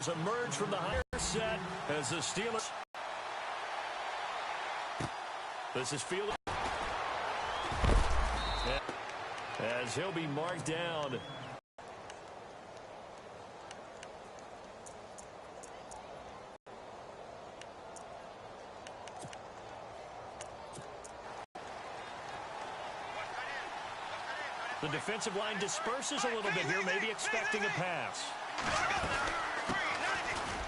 emerge from the higher set as the Steelers. This is fielded as he'll be marked down. The defensive line disperses a little bit here, maybe expecting a pass.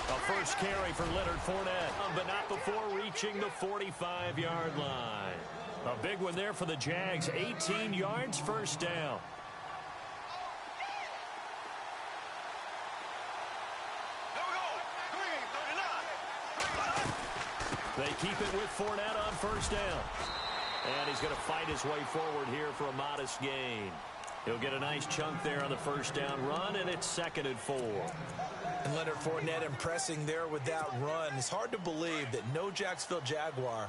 A first carry for Leonard Fournette, but not before reaching the 45-yard line. A big one there for the Jags, 18 yards, first down. They keep it with Fournette on first down. And he's going to fight his way forward here for a modest gain. He'll get a nice chunk there on the first down run, and it's 2nd and 4. And Leonard Fournette impressing there with that run. It's hard to believe that no Jacksonville Jaguar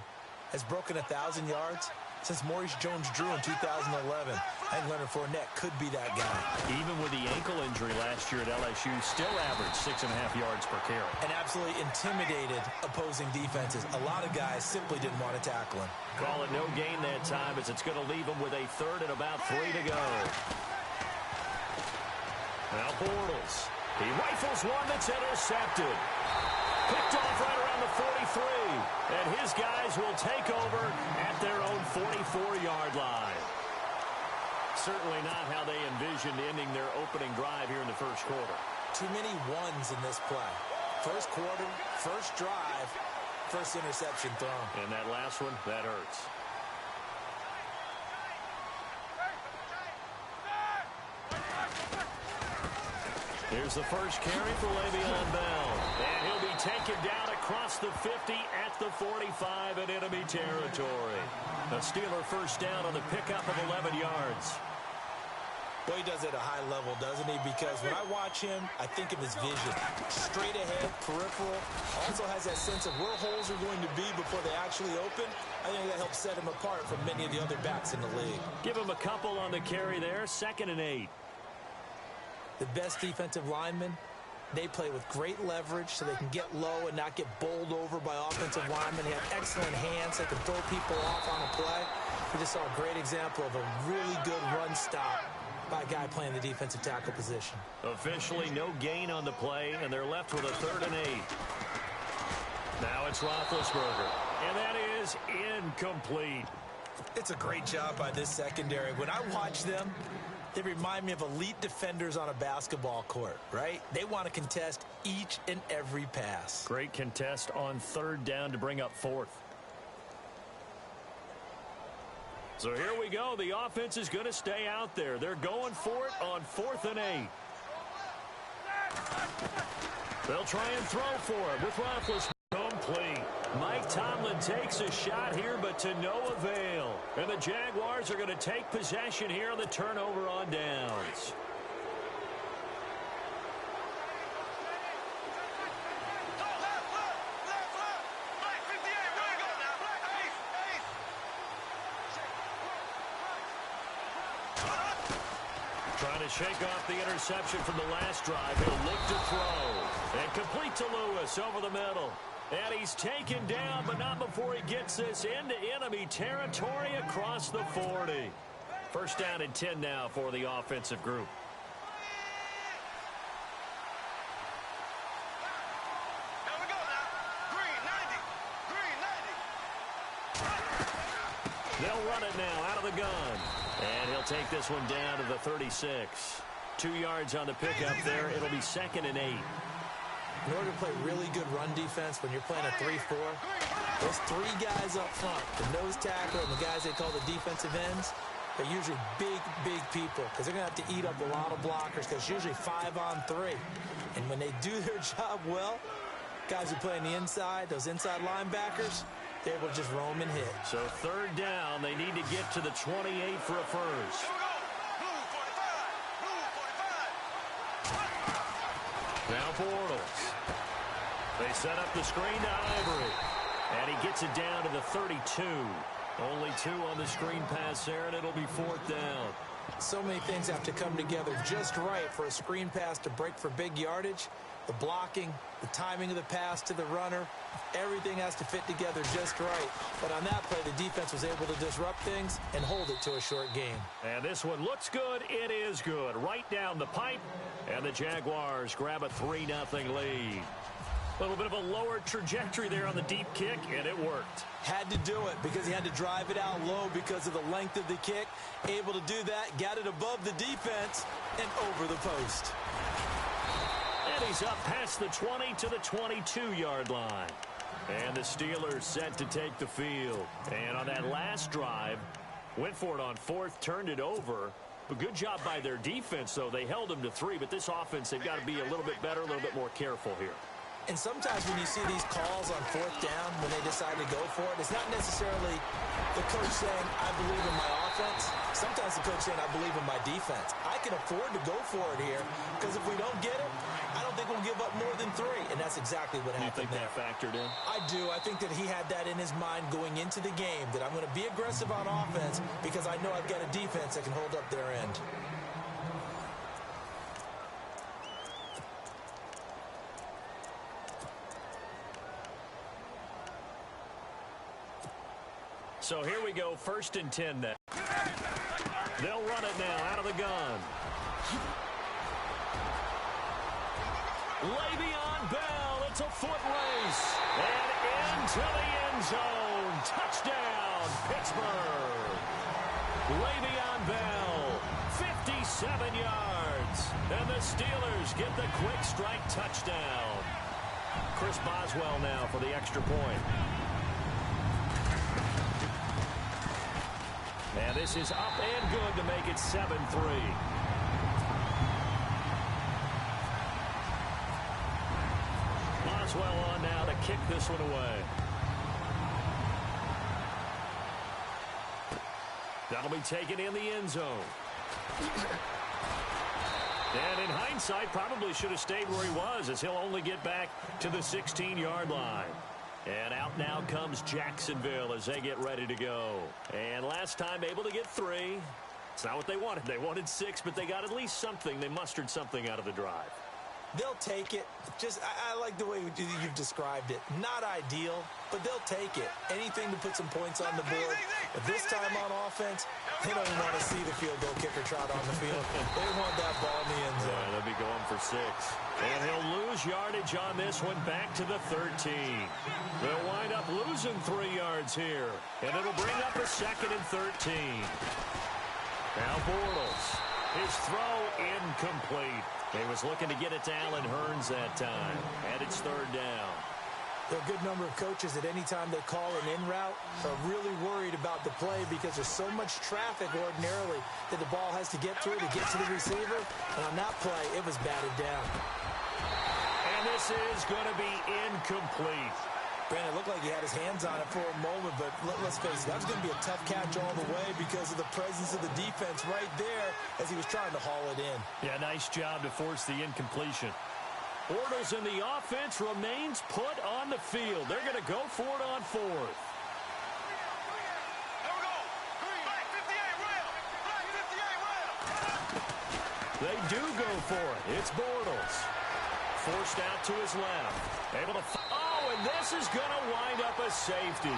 has broken 1,000 yards since Maurice Jones-Drew in 2011. I think Leonard Fournette could be that guy. Even with the ankle injury last year at LSU, still averaged 6.5 yards per carry. And absolutely intimidated opposing defenses. A lot of guys simply didn't want to tackle him. Call it no gain that time as it's going to leave him with a 3rd and about 3 to go. Now Bortles. He rifles one that's intercepted. Picked off right around the 43. And his guys will take over at their own 44-yard line. Certainly not how they envisioned ending their opening drive here in the first quarter. Too many ones in this play. First quarter, first drive, first interception thrown. And that last one, that hurts. Here's the first carry for Le'Veon Bell. And he'll be taken down across the 50 at the 45 in enemy territory. A Steeler first down on the pickup of 11 yards. Well, he does it at a high level, doesn't he? Because when I watch him, I think of his vision. Straight ahead, peripheral. Also has that sense of where holes are going to be before they actually open. I think that helps set him apart from many of the other backs in the league. Give him a couple on the carry there. 2nd and 8. The best defensive linemen, they play with great leverage so they can get low and not get bowled over by offensive linemen. They have excellent hands. They can throw people off on a play. We just saw a great example of a really good run stop by a guy playing the defensive tackle position. Officially no gain on the play, and they're left with a 3rd and 8. Now it's Roethlisberger, and that is incomplete. It's a great job by this secondary. When I watch them, they remind me of elite defenders on a basketball court, right? They want to contest each and every pass. Great contest on 3rd down to bring up 4th. So here we go. The offense is going to stay out there. They're going for it on 4th and 8. They'll try and throw for it with Roethlisberger. Complete. Mike Tomlin takes a shot here, but to no avail. And the Jaguars are going to take possession here on the turnover on downs. Trying to shake off the interception from the last drive. He'll look to throw. And complete to Lewis over the middle. And he's taken down, but not before he gets this into enemy territory across the 40. First down and 10 now for the offensive group. Here we go now. Green 90. They'll run it now out of the gun. And he'll take this one down to the 36. 2 yards on the pickup there. It'll be 2nd and 8. In order to play really good run defense when you're playing a 3-4, those 3 guys up front, the nose tackle and the guys they call the defensive ends, they're usually big, big people because they're going to have to eat up a lot of blockers because it's usually 5-on-3. And when they do their job well, guys who play on the inside, those inside linebackers, they're able to just roam and hit. So 3rd down, they need to get to the 28 for a first. Now Bortles. They set up the screen to Ivory. And he gets it down to the 32. Only 2 on the screen pass there, and it'll be 4th down. So many things have to come together just right for a screen pass to break for big yardage. The blocking, the timing of the pass to the runner, everything has to fit together just right. But on that play, the defense was able to disrupt things and hold it to a short game. And this one looks good. It is good. Right down the pipe. And the Jaguars grab a 3-0 lead. A little bit of a lower trajectory there on the deep kick, and it worked. Had to do it because he had to drive it out low because of the length of the kick. Able to do that, got it above the defense, and over the post. And he's up past the 20 to the 22-yard line. And the Steelers set to take the field. And on that last drive, went for it on fourth, turned it over. A good job by their defense, though. They held them to 3, but this offense, they've got to be a little bit better, a little bit more careful here. And sometimes when you see these calls on fourth down, when they decide to go for it, it's not necessarily the coach saying, I believe in my offense. Sometimes the coach saying, I believe in my defense. I can afford to go for it here because if we don't get it, I don't think we'll give up more than 3. And that's exactly what happened there. You think that factored in? I do. I think that he had that in his mind going into the game, that I'm going to be aggressive on offense because I know I've got a defense that can hold up their end. So here we go, 1st and 10 then. They'll run it now out of the gun. Le'Veon Bell, it's a foot race. And into the end zone. Touchdown, Pittsburgh. Le'Veon Bell, 57 yards. And the Steelers get the quick strike touchdown. Chris Boswell now for the extra point. And this is up and good to make it 7-3. Boswell on now to kick this one away. That'll be taken in the end zone. And in hindsight, probably should have stayed where he was, as he'll only get back to the 16-yard line. And out now comes Jacksonville as they get ready to go. And last time able to get 3. It's not what they wanted. They wanted 6, but they got at least something. They mustered something out of the drive. They'll take it. I like the way you've described it. Not ideal, but they'll take it. Anything to put some points on the board. But this time on offense, they don't even want to see the field goal kicker trot on the field. They want that ball in the end zone. Yeah, they'll be going for 6. And he'll lose yardage on this one back to the 13. They'll wind up losing 3 yards here. And it'll bring up a 2nd and 13. Now Bortles. His throw incomplete. He was looking to get it to Allen Hurns that time. And it's 3rd down. There are a good number of coaches that any time they call an in route are really worried about the play because there's so much traffic ordinarily that the ball has to get through to get to the receiver. And on that play, it was batted down. And this is going to be incomplete. Brandon, it looked like he had his hands on it for a moment, but let's face it, that was going to be a tough catch all the way because of the presence of the defense right there as he was trying to haul it in. Yeah, nice job to force the incompletion. Bortles in the offense remains put on the field. They're going to go for it on 4th. There we go. Green. Flag 58, rail. Flag 58, rail. They do go for it. It's Bortles. Forced out to his left. Able to... Oh, and this is going to wind up a safety.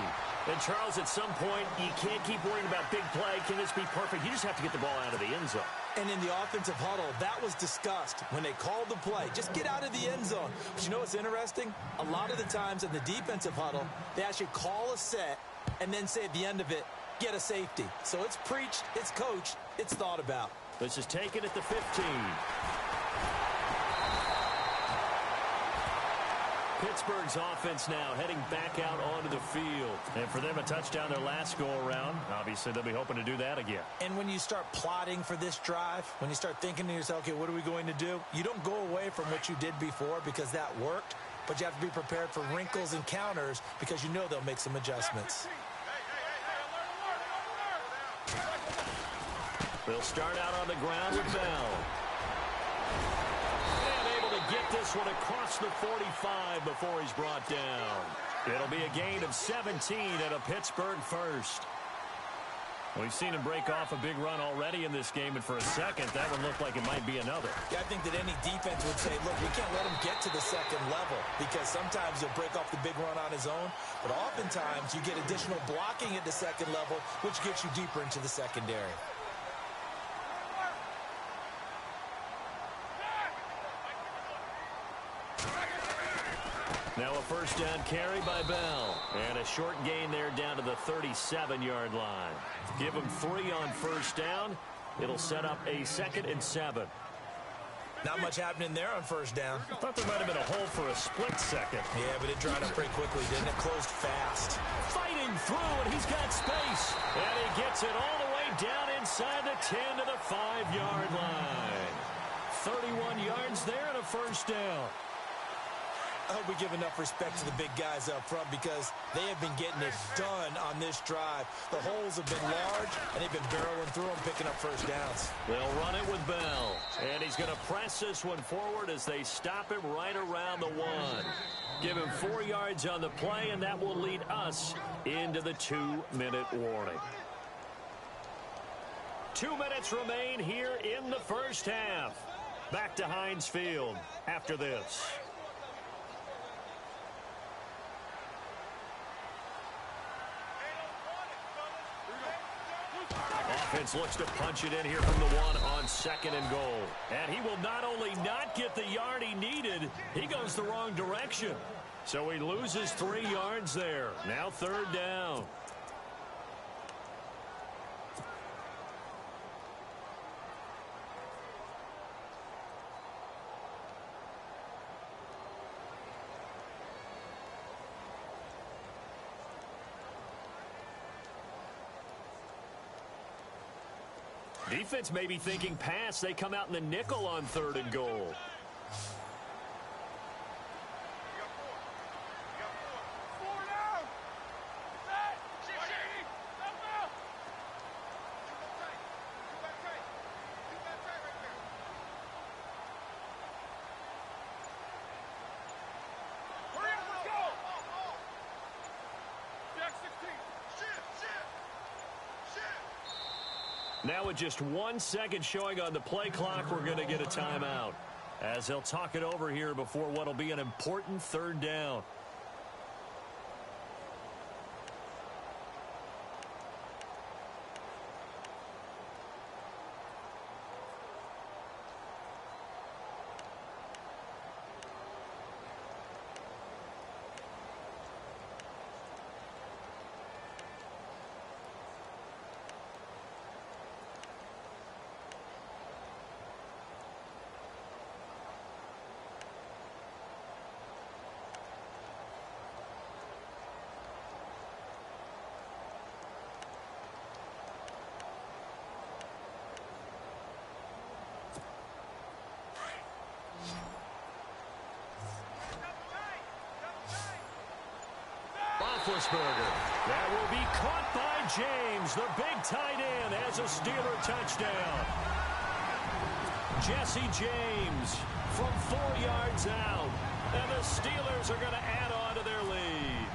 And, Charles, at some point, you can't keep worrying about big play. Can this be perfect? You just have to get the ball out of the end zone. And in the offensive huddle, that was discussed when they called the play. Just get out of the end zone. But you know what's interesting? A lot of the times in the defensive huddle, they actually call a set and then say at the end of it, get a safety. So it's preached, it's coached, it's thought about. This is taken at the 15. Pittsburgh's offense now heading back out onto the field. And for them, a touchdown their last go-around. Obviously, they'll be hoping to do that again. And when you start plotting for this drive, when you start thinking to yourself, okay, what are we going to do? You don't go away from what you did before because that worked, but you have to be prepared for wrinkles and counters because you know they'll make some adjustments. They'll start out on the ground with Bell. Get this one across the 45 before he's brought down. It'll be a gain of 17 and a Pittsburgh first. We've seen him break off a big run already in this game, and for a second, that one looked like it might be another. Yeah, I think that any defense would say, look, we can't let him get to the second level because sometimes he'll break off the big run on his own, but oftentimes you get additional blocking at the second level, which gets you deeper into the secondary. Now a first down carry by Bell. And a short gain there down to the 37-yard line. Give him 3 on first down. It'll set up a 2nd and 7. Not much happening there on first down. I thought there might have been a hole for a split second. Yeah, but it dried up pretty quickly, didn't it? Closed fast. Fighting through, and he's got space. And he gets it all the way down inside the 10 to the 5-yard line. 31 yards there and a first down. I hope we give enough respect to the big guys up front because they have been getting it done on this drive. The holes have been large, and they've been barreling through them, picking up first downs. They'll run it with Bell. And he's going to press this one forward as they stop him right around the 1. Give him 4 yards on the play, and that will lead us into the 2-minute warning. 2 minutes remain here in the first half. Back to Heinz Field after this. Offense looks to punch it in here from the 1 on 2nd and goal. And he will not only not get the yard he needed, he goes the wrong direction. So he loses 3 yards there. Now 3rd down. Defense may be thinking pass. They come out in the nickel on 3rd and goal. Now with just 1 second showing on the play clock, we're going to get a timeout as they'll talk it over here before what will be an important 3rd down. Roethlisberger. That will be caught by James, the big tight end, has a Steeler touchdown. Jesse James from 4 yards out. And the Steelers are going to add on to their lead.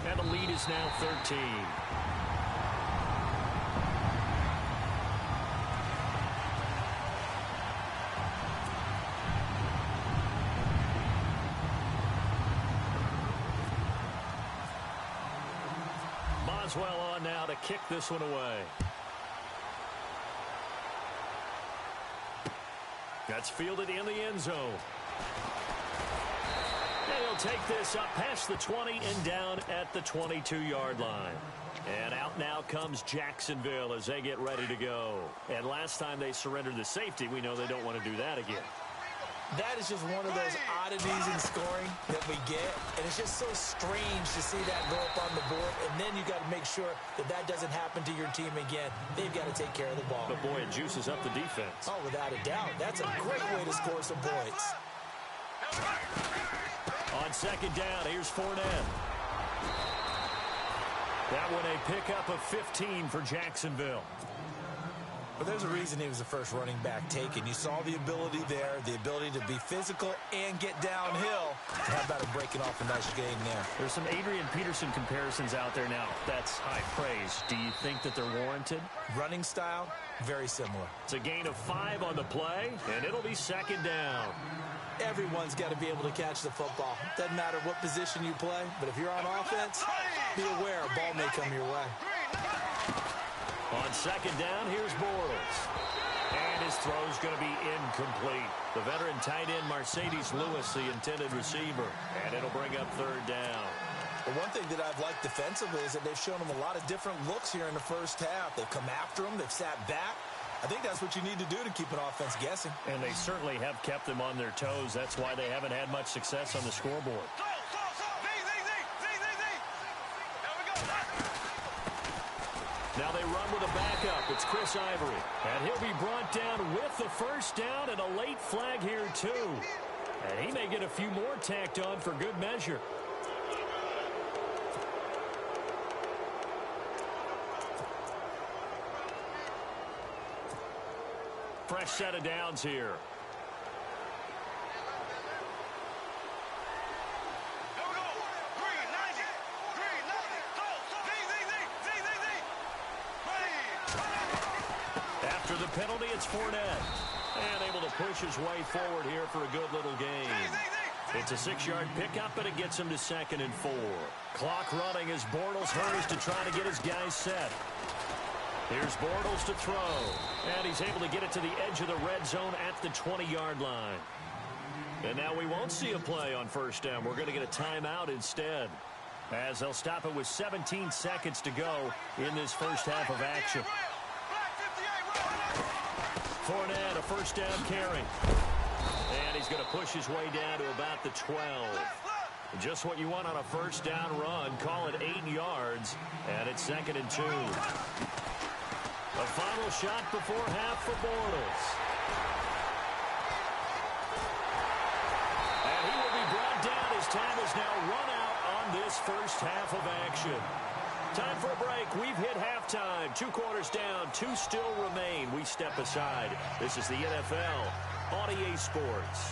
And the lead is now 13. Boswell on now to kick this one away. That's fielded in the end zone. And he'll take this up past the 20 and down at the 22-yard line. And out now comes Jacksonville as they get ready to go. And last time they surrendered the safety, we know they don't want to do that again. That is just one of those oddities in scoring that we get, and it's just so strange to see that go up on the board, and then you got to make sure that that doesn't happen to your team again. They've got to take care of the ball. But, boy, it juices up the defense. Oh, without a doubt. That's a great way to score some points. On 2nd down, here's Fournette. That one a pickup of 15 for Jacksonville. But there's a reason he was the first running back taken. You saw the ability there, the ability to be physical and get downhill. How about him breaking off a nice gain there? There's some Adrian Peterson comparisons out there now. That's high praise. Do you think that they're warranted? Running style, very similar. It's a gain of 5 on the play, and it'll be second down. Everyone's got to be able to catch the football. Doesn't matter what position you play, but if you're on offense, be aware a ball may come your way. On second down, here's Bortles. And his throw's going to be incomplete. The veteran tight end, Mercedes Lewis, the intended receiver. And it'll bring up third down. The one thing that I've liked defensively is that they've shown them a lot of different looks here in the first half. They've come after them. They've sat back. I think that's what you need to do to keep an offense guessing. And they certainly have kept them on their toes. That's why they haven't had much success on the scoreboard. Now they run with a backup. It's Chris Ivory. And he'll be brought down with the first down and a late flag here, too. And he may get a few more tacked on for good measure. Fresh set of downs here. After the penalty, it's Fournette. And able to push his way forward here for a good little gain. It's a 6-yard pickup, and it gets him to 2nd and 4. Clock running as Bortles hurries to try to get his guys set. Here's Bortles to throw. And he's able to get it to the edge of the red zone at the 20-yard line. And now we won't see a play on first down. We're going to get a timeout instead, as they'll stop it with 17 seconds to go in this first half of action. Fournette, a first down carry. And he's going to push his way down to about the 12. Just what you want on a first down run. Call it 8 yards. And it's 2nd and 2. A final shot before half for Bortles. And he will be brought down as time is now run out on this first half of action. Time for a break. We've hit halftime. 2 quarters down. 2 still remain. We step aside. This is the NFL on EA Sports.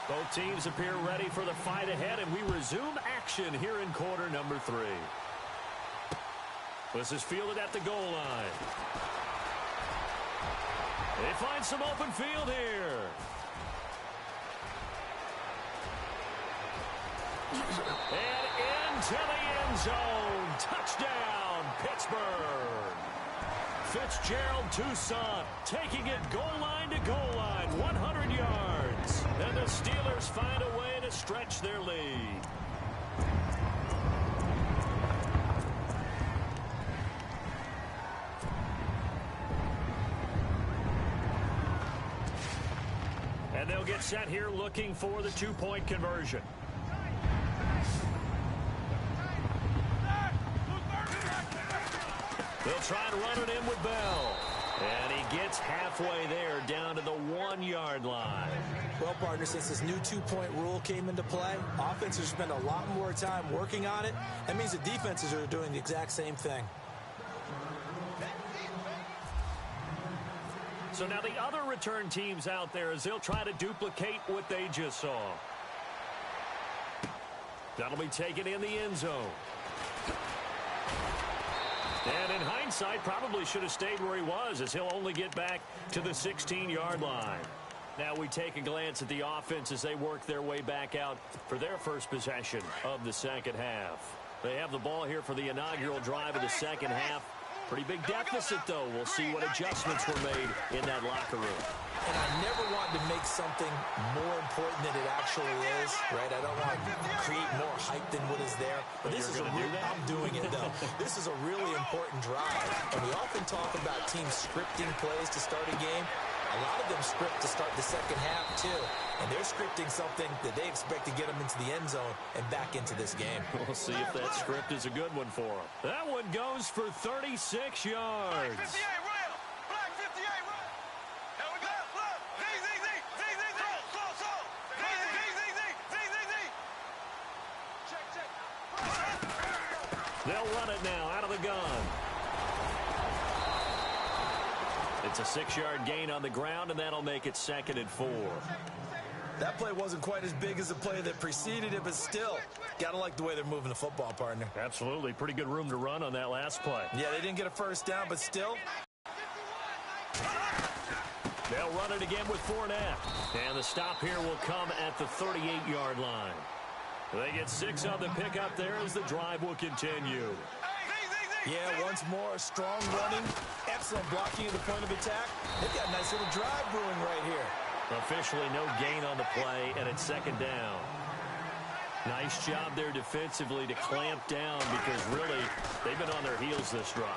Both teams appear ready for the fight ahead, and we resume action here in quarter number 3. This is fielded at the goal line. They find some open field here. And into the end zone. Touchdown, Pittsburgh. Fitzgerald Toussaint taking it goal line to goal line, 100 yards. And the Steelers find a way to stretch their lead. And they'll get set here looking for the 2-point conversion. They'll try and run it in with Bell. And he gets halfway there, down to the 1-yard line. Well, partner, since this new 2-point rule came into play, offenses spend a lot more time working on it. That means the defenses are doing the exact same thing. So now the other return teams out there, as they'll try to duplicate what they just saw. That'll be taken in the end zone. And in hindsight, probably should have stayed where he was, as he'll only get back to the 16-yard line. Now we take a glance at the offense as they work their way back out for their first possession of the second half. They have the ball here for the inaugural drive of the second half. Pretty big deficit, though. We'll see what adjustments were made in that locker room. And I never want to make something more important than it actually is, right? I don't want to create more hype than what is there. But this is I'm doing it, though. This is a really important drive. And we often talk about teams scripting plays to start a game. A lot of them script to start the second half, too. And they're scripting something that they expect to get them into the end zone and back into this game. We'll see if that script is a good one for them. That one goes for 36 yards. Black 58, rail. Black 58, rail. Here we go. Look. Z. So. Z. Check. They'll run it now out of the gun. It's a 6-yard gain on the ground, and that'll make it 2nd and 4. That play wasn't quite as big as the play that preceded it, but still, got to like the way they're moving the football, partner. Absolutely. Pretty good room to run on that last play. Yeah, they didn't get a first down, but still. They'll run it again with Fournette. And the stop here will come at the 38-yard line. They get 6 on the pickup there as the drive will continue. Yeah, once more, strong running, excellent blocking at the point of attack. They've got a nice little drive brewing right here. Officially no gain on the play, and it's 2nd down. Nice job there defensively to clamp down because really they've been on their heels this drive.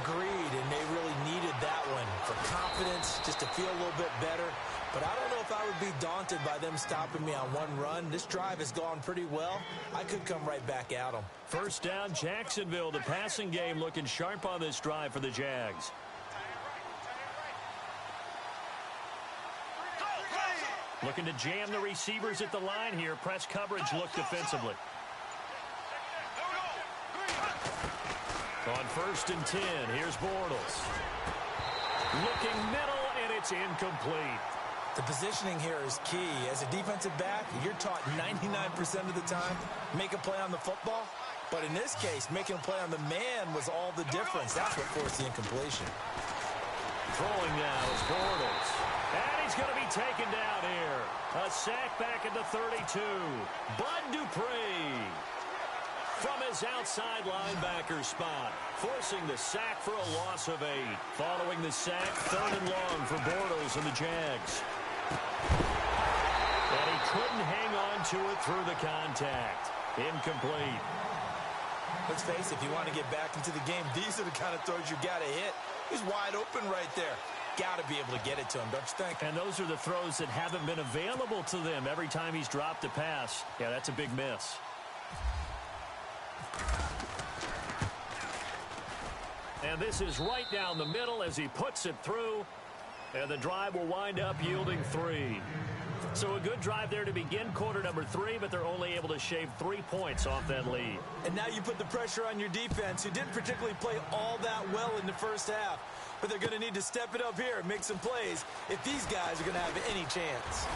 Agreed, and they really needed that one for confidence, just to feel a little bit better. But I don't know if I would be daunted by them stopping me on one run. This drive has gone pretty well. I could come right back at them. First down, Jacksonville. The passing game looking sharp on this drive for the Jags. Looking to jam the receivers at the line here. Press coverage look defensively. On 1st and 10, here's Bortles. Looking middle, and it's incomplete. The positioning here is key. As a defensive back, you're taught 99% of the time, make a play on the football. But in this case, making a play on the man was all the difference. That's what forced the incompletion. Throwing now is Bortles. And he's going to be taken down here. A sack back at the 32. Bud Dupree from his outside linebacker spot, forcing the sack for a loss of 8. Following the sack, 3rd and long for Bortles and the Jags. And he couldn't hang on to it through the contact. Incomplete. Let's face it, if you want to get back into the game, these are the kind of throws you got to hit. He's wide open right there. Got to be able to get it to him, don't you think? And those are the throws that haven't been available to them every time he's dropped a pass. Yeah, that's a big miss. And this is right down the middle as he puts it through. And the drive will wind up yielding 3. So a good drive there to begin quarter number 3, but they're only able to shave 3 points off that lead. And now you put the pressure on your defense, who didn't particularly play all that well in the first half. But they're going to need to step it up here and make some plays if these guys are going to have any chance.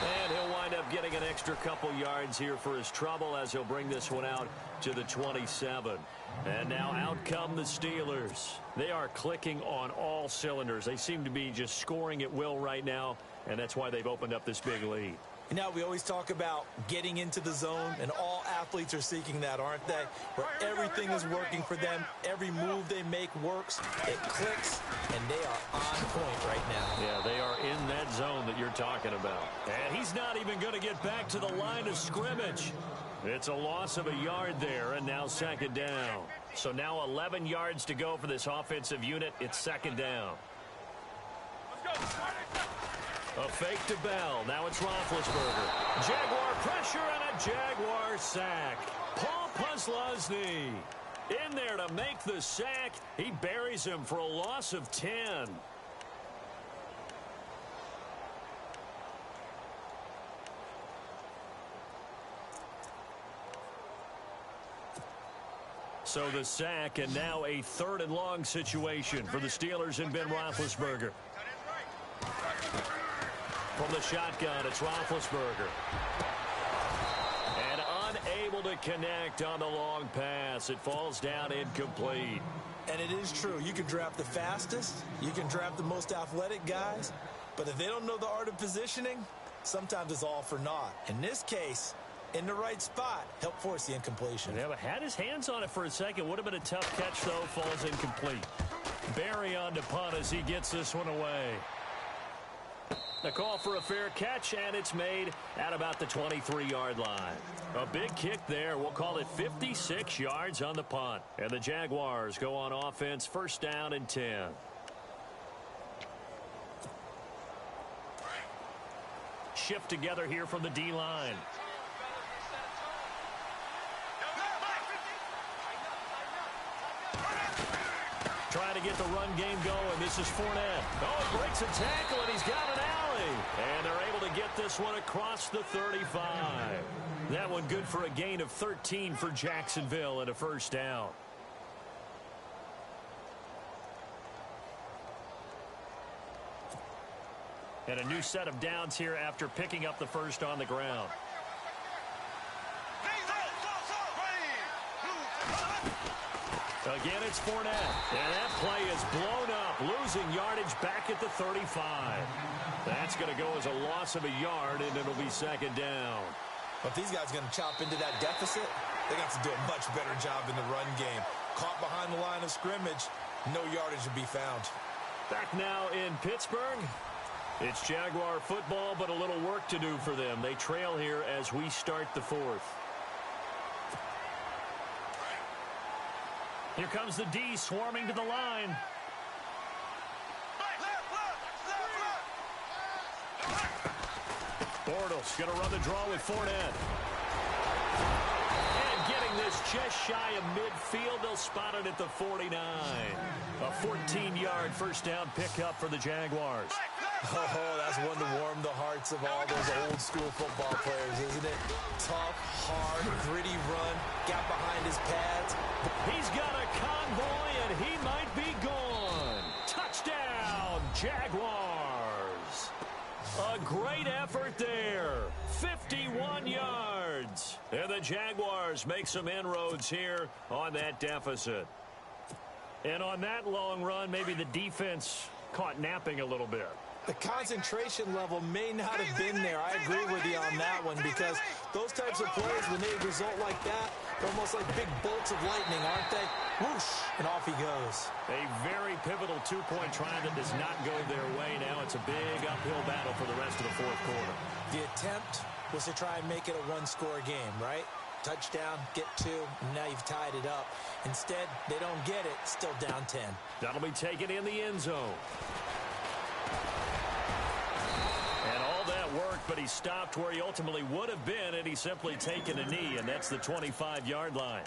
And he'll wind up getting an extra couple yards here for his trouble as he'll bring this one out to the 27. And now out come the Steelers. They are clicking on all cylinders. They seem to be just scoring at will right now, and that's why they've opened up this big lead. You know, we always talk about getting into the zone, and all athletes are seeking that, aren't they? Where everything is working for them, every move they make works, it clicks, and they are on point right now. Yeah, they are in that zone that you're talking about. And he's not even going to get back to the line of scrimmage. It's a loss of a yard there, and now 2nd down. So now 11 yards to go for this offensive unit. It's 2nd down. A fake to Bell. Now it's Roethlisberger. Jaguar pressure and a Jaguar sack. Paul Posluszny in there to make the sack. He buries him for a loss of 10. So the sack, and now a 3rd and long situation for the Steelers and Ben Roethlisberger. From the shotgun, it's Roethlisberger. And unable to connect on the long pass. It falls down incomplete. And it is true. You can draft the fastest. You can draft the most athletic guys. But if they don't know the art of positioning, sometimes it's all for naught. In this case, in the right spot, help force the incompletion. Yeah, but had his hands on it for a second. Would have been a tough catch, though. Falls incomplete. Barry on to punt as he gets this one away. The call for a fair catch, and it's made at about the 23-yard line. A big kick there. We'll call it 56 yards on the punt. And the Jaguars go on offense, 1st down and 10. Shift together here from the D-line. Trying to get the run game going. This is Fournette. Oh, breaks a tackle, and he's got an Allen. And they're able to get this one across the 35. That one good for a gain of 13 for Jacksonville and a first down. And a new set of downs here after picking up the first on the ground. Again, it's Fournette. And that play is blown up, losing yardage back at the 35. That's going to go as a loss of a yard, and it'll be second down. But if these guys are going to chop into that deficit, they're going to have to do a much better job in the run game. Caught behind the line of scrimmage, no yardage to be found. Back now in Pittsburgh. It's Jaguar football, but a little work to do for them. They trail here as we start the fourth. Here comes the D swarming to the line. Bortles going to run the draw with Fournette. And getting this just shy of midfield. They'll spot it at the 49. A 14-yard first down pickup for the Jaguars. Oh, that's one to warm the hearts of all those old-school football players, isn't it? Tough, hard, gritty run. Got behind his pads. He's got a convoy, and he might be gone. Touchdown, Jaguars. A great effort there. 51 yards. And the Jaguars make some inroads here on that deficit. And on that long run, maybe the defense caught napping a little bit. The concentration level may not have been there. I agree with you on that one, because those types of plays, when they result like that, they're almost like big bolts of lightning, aren't they? Whoosh, and off he goes. A very pivotal two-point try that does not go their way now. It's a big uphill battle for the rest of the fourth quarter. The attempt was to try and make it a one-score game, right? Touchdown, get two, and now you've tied it up. Instead, they don't get it, still down 10. That'll be taken in the end zone. And all that worked, but he stopped where he ultimately would have been had he simply taken a knee, and that's the 25-yard line.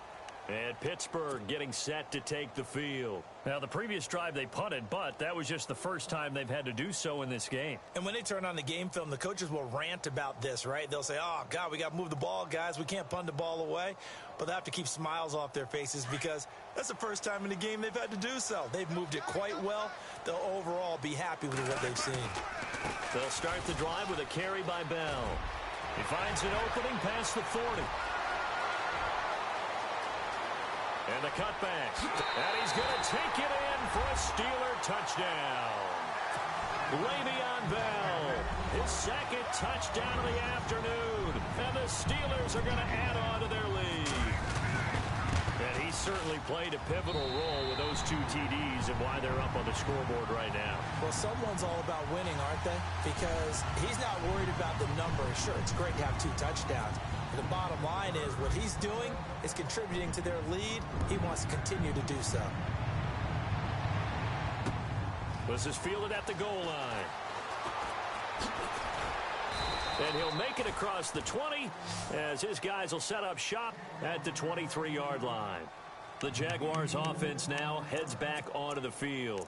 And Pittsburgh getting set to take the field. Now, the previous drive they punted, but that was just the first time they've had to do so in this game. And when they turn on the game film, the coaches will rant about this, right? They'll say, oh, God, we got to move the ball, guys. We can't punt the ball away. But they have to keep smiles off their faces because that's the first time in the game they've had to do so. They've moved it quite well. They'll overall be happy with what they've seen. They'll start the drive with a carry by Bell. He finds an opening past the 40. And the cutback. And he's going to take it in for a Steeler touchdown. Le'Veon Bell, his second touchdown of the afternoon. And the Steelers are going to add on to their lead. And he certainly played a pivotal role with those two TDs and why they're up on the scoreboard right now. Well, someone's all about winning, aren't they? Because he's not worried about the number. Sure, it's great to have two touchdowns. The bottom line is what he's doing is contributing to their lead. He wants to continue to do so. This is fielded at the goal line. And he'll make it across the 20 as his guys will set up shop at the 23-yard line. The Jaguars offense now heads back onto the field.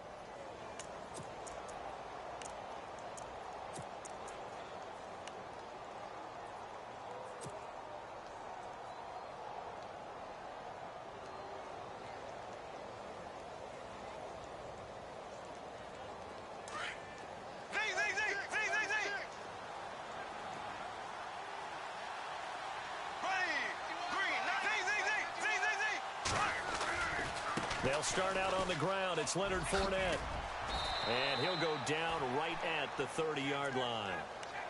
They'll start out on the ground. It's Leonard Fournette. And he'll go down right at the 30-yard line.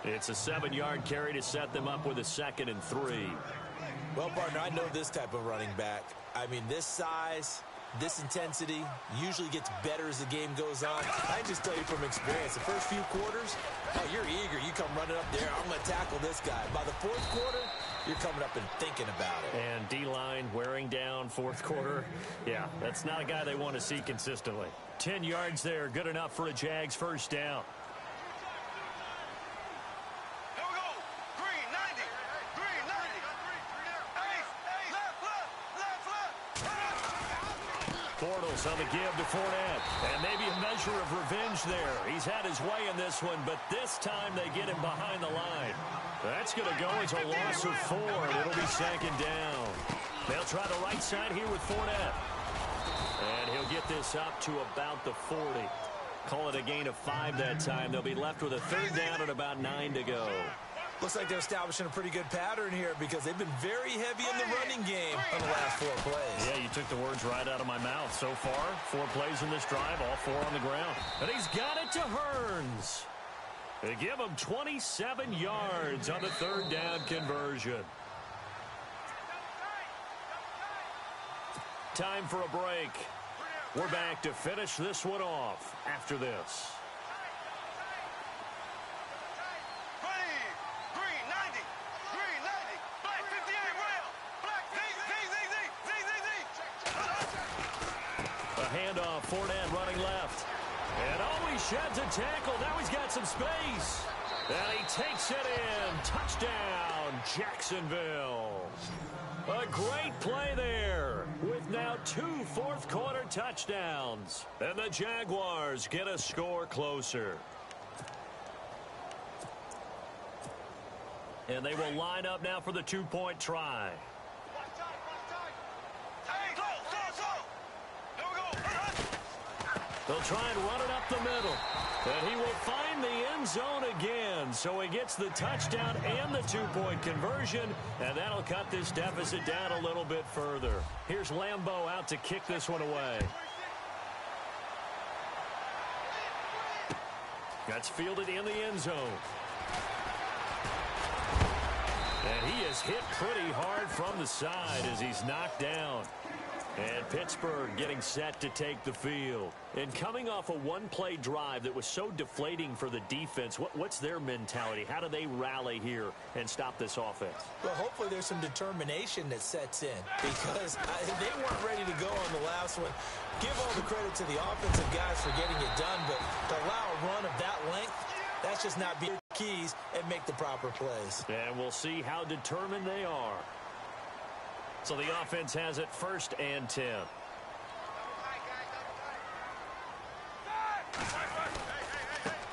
It's a 7-yard carry to set them up with a 2nd and 3. Well, partner, I know this type of running back. I mean, this size, this intensity usually gets better as the game goes on. I just tell you from experience, the first few quarters, oh, you're eager. You come running up there. I'm going to tackle this guy. By the fourth quarter, you're coming up and thinking about it. And D-line wearing down fourth quarter. Yeah, that's not a guy they want to see consistently. 10 yards there, good enough for a Jags first down. Here we go. Green, 90. Green, 90. Ace, left. Bortles Pass on the give to Fournette. And maybe a measure of revenge there. He's had his way in this one, but this time they get him behind the line. That's going to go as a loss of 4, and it'll be second down. They'll try the right side here with Fournette. And he'll get this up to about the 40. Call it a gain of 5 that time. They'll be left with a third down and about 9 to go. Looks like they're establishing a pretty good pattern here because they've been very heavy in the running game on the last 4 plays. Yeah, you took the words right out of my mouth. So far, 4 plays in this drive, all 4 on the ground. And he's got it to Hearns. They give him 27 yards on the third down conversion. Time for a break. We're back to finish this one off after this. Handoff, Fournette running left. And he sheds a tackle. Now he's got some space. And he takes it in. Touchdown, Jacksonville. A great play there with now 2 fourth-quarter touchdowns. And the Jaguars get a score closer. And they will line up now for the 2-point try. They'll try and run it up the middle. And he will find the end zone again. So he gets the touchdown and the 2-point conversion. And that'll cut this deficit down a little bit further. Here's Lambeau out to kick this one away. That's fielded in the end zone. And he is hit pretty hard from the side as he's knocked down. And Pittsburgh getting set to take the field. And coming off a one-play drive that was so deflating for the defense, what's their mentality? How do they rally here and stop this offense? Well, hopefully there's some determination that sets in because they weren't ready to go on the last one. Give all the credit to the offensive guys for getting it done, but to allow a run of that length, that's just not being keys and make the proper plays. And we'll see how determined they are. So the offense has it 1st and 10.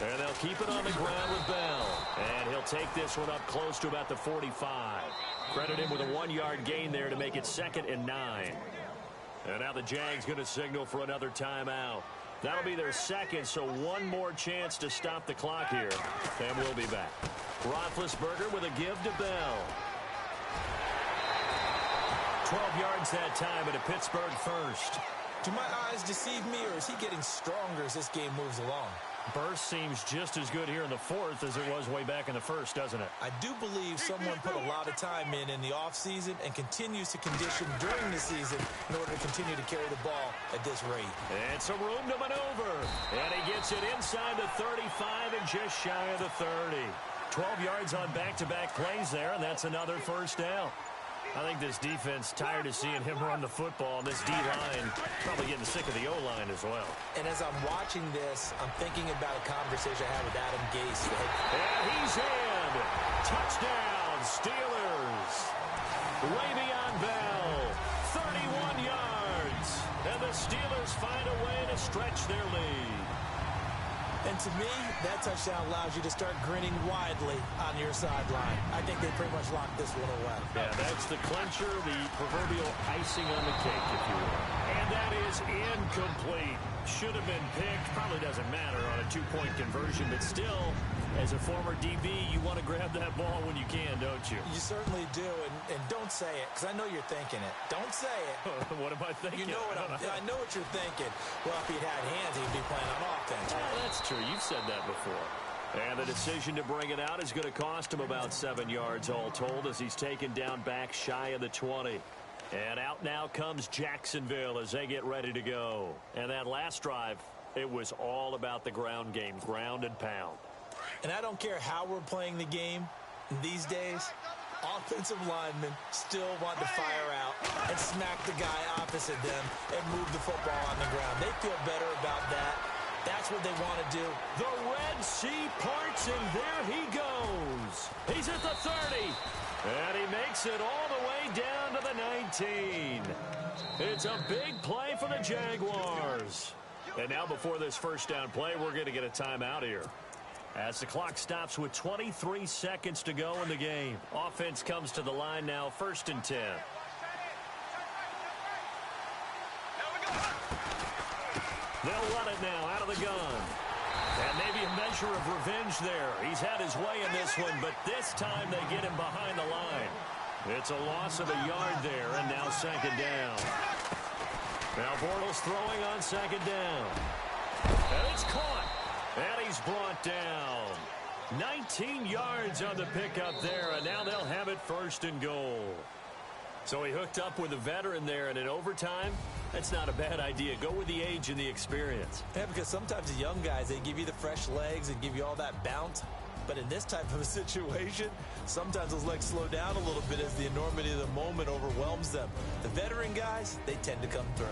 And they'll keep it on the ground with Bell. And he'll take this one up close to about the 45. Credit him with a 1-yard gain there to make it 2nd and 9. And now the Jags going to signal for another timeout. That'll be their second, so one more chance to stop the clock here. And we'll be back. Roethlisberger with a give to Bell. 12 yards that time at a Pittsburgh first. Do my eyes deceive me, or is he getting stronger as this game moves along? Burst seems just as good here in the 4th as it was way back in the 1st, doesn't it? I do believe someone put a lot of time in the offseason and continues to condition during the season in order to continue to carry the ball at this rate. And some room to maneuver. And he gets it inside the 35 and just shy of the 30. 12 yards on back-to-back plays there, and that's another first down. I think this defense tired of seeing him run the football, and this D-line probably getting sick of the O-line as well. And as I'm watching this, I'm thinking about a conversation I had with Adam Gase. And he's in. Touchdown, Steelers. Le'Veon Bell, 31 yards. And the Steelers find a way to stretch their lead. And to me, that touchdown allows you to start grinning widely on your sideline. I think they pretty much locked this one away. Yeah, that's the clincher, the proverbial icing on the cake, if you will. And that is incomplete. Should have been picked. Probably doesn't matter on a 2-point conversion, but still, as a former DB, you want to grab that ball when you can, don't you? You certainly do, and don't say it, because I know you're thinking it. Don't say it. What am I thinking? You know what I know what you're thinking. Well, if he'd had hands, he'd be playing on offense. Oh, that's true. You've said that before. And the decision to bring it out is going to cost him about 7 yards all told as he's taken down back shy of the 20. And out now comes Jacksonville as they get ready to go. And that last drive, it was all about the ground game, ground and pound. And I don't care how we're playing the game these days, offensive linemen still want to fire out and smack the guy opposite them and move the football on the ground. They feel better about that That's what they want to do. The Red Sea parts, and there he goes. He's at the 30, and he makes it all the way down to the 19. It's a big play for the Jaguars. And now before this first down play, we're going to get a timeout here, as the clock stops with 23 seconds to go in the game. Offense comes to the line now, 1st and 10. They'll run it now out of the gun. And maybe a measure of revenge there. He's had his way in this one, but this time they get him behind the line. It's a loss of a yard there, and now 2nd down. Now Bortles throwing on 2nd down. And it's caught. And he's brought down. 19 yards on the pickup there, and now they'll have it 1st and goal. So he hooked up with a veteran there, and in overtime, that's not a bad idea. Go with the age and the experience. Yeah, because sometimes the young guys, they give you the fresh legs and give you all that bounce. But in this type of a situation, sometimes those legs slow down a little bit as the enormity of the moment overwhelms them. The veteran guys, they tend to come through.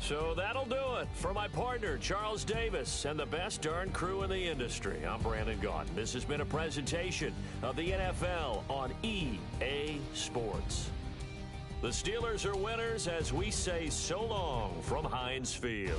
So that'll do it for my partner, Charles Davis, and the best darn crew in the industry. I'm Brandon Gaudin. This has been a presentation of the NFL on EA Sports. The Steelers are winners as we say so long from Heinz Field.